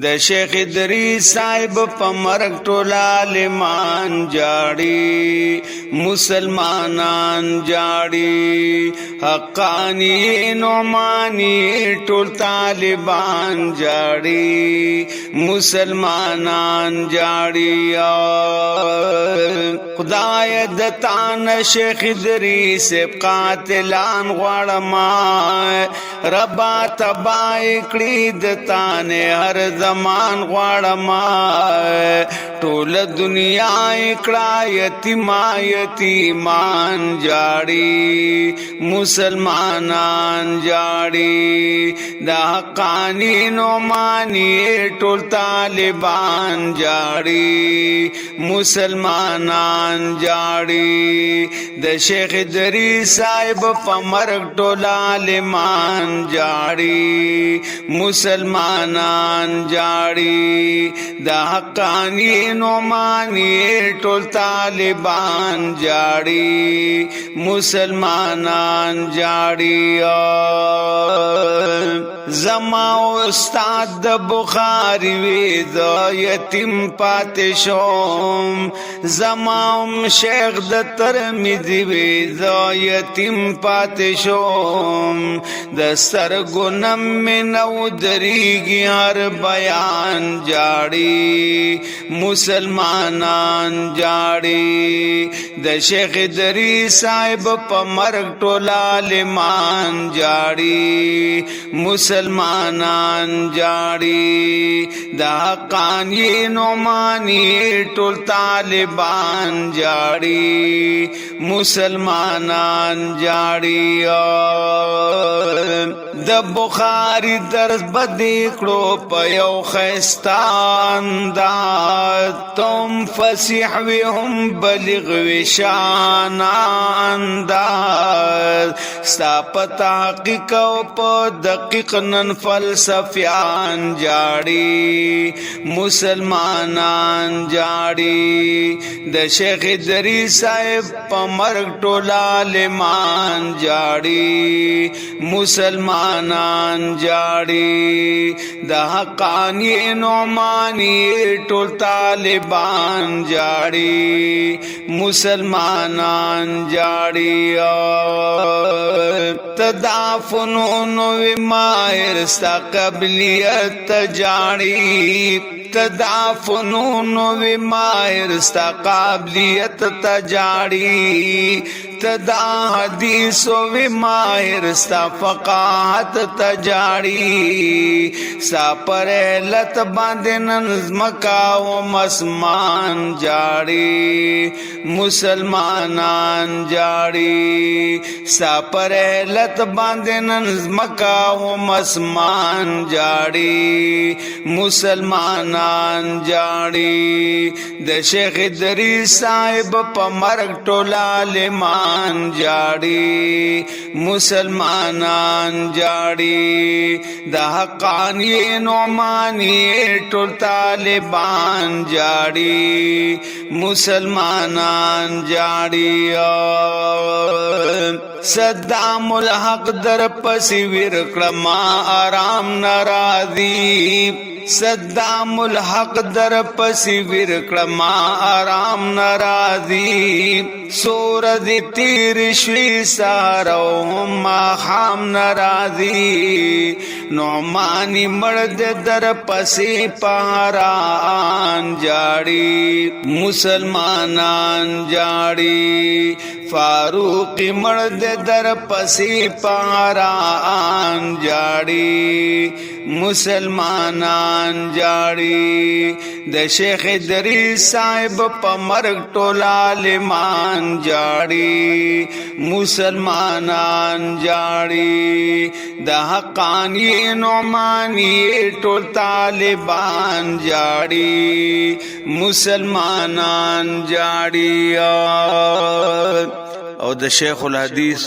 د شیخ ادریس صاحب په مرګ ټول عالمان جاړي مسلمانان جاړي حقانی نعمانی ټول طالبان جاړي مسلمانان جاړي خدای د تان شیخ ادریس قاتلان غواړم ربا تبای کړي د تان هر زمان غواړم ټول دنیا کړه یتیمان جاړي مسلمانان جاړي د حقانی نعمانی ټول طالبان جاړي مسلمانان جاړي د شیخ ادریس صاحب په مرګ ټول عالمان جاړي مسلمانان جاړي د حقانی نعمانی ټول طالبان جاړي مسلمانان جاړي زما استاد د بخاری وی د یتیم پاتې شوم زما شیخ د ترمذی وی د یتیم پاتې شوم د سرګنم نو دریږي هر بیان جاړي مسلمانان جاړي د شیخ ادریس صاحب په مرګ ټول عالمان جاړي مسلمانان جاړي د حقانی نعمانی ټول طالبان جاړي مسلمانان جاړي د بخاری درس بدی کړو په یو خستان دا تم فصیح وی هم بلغ وی شان انداز ستا په تحقیق او په دقیق نن فلسفیان جاړي مسلمانان جاړي د شیخ ادریس صاحب په مرګ ټول عالمان جاړي مسلمانان جاړي د حقانی نعمانی ټول طالبان جاړي مسلمانان جاړي تدافنون و ماهر ستا قبلیت جاړي تدافنون و ماهر ستا قابلیت تجاړي تدا حدیث و ماهر ستا فقاحت تجاړي سا پر لت باندې نظم کا و مسمان جاړي مسلمانان جاړي سا پر لت باندې نظم کا و مسمان جاړي مسلمانان جاړي د شیخ ادریس صاحب په مرګ ټول عالمان جاړي مسلمانان جاړي د حقانی نعمانی ټول طالبان جاړي مسلمانان جاړي صدام الحق در پسی ویر کړما آرام ناراضی صدام الحق در پسی ویر کړما آرام ناراضی سور دی تیر شوی سارو ما خام ناراضی نعمانی مرد در پسی پاران جاړي مسلمانان جاړي فاروق مرد در پسی پاران جاړي مسلمانان جاړي د شیخ ادریس صاحب په مرګ ټول عالمان جاړي مسلمانان جاړي د حقانی نعمانی ټول طالبان جاړي مسلمانان جاړي او د شیخ الحدیث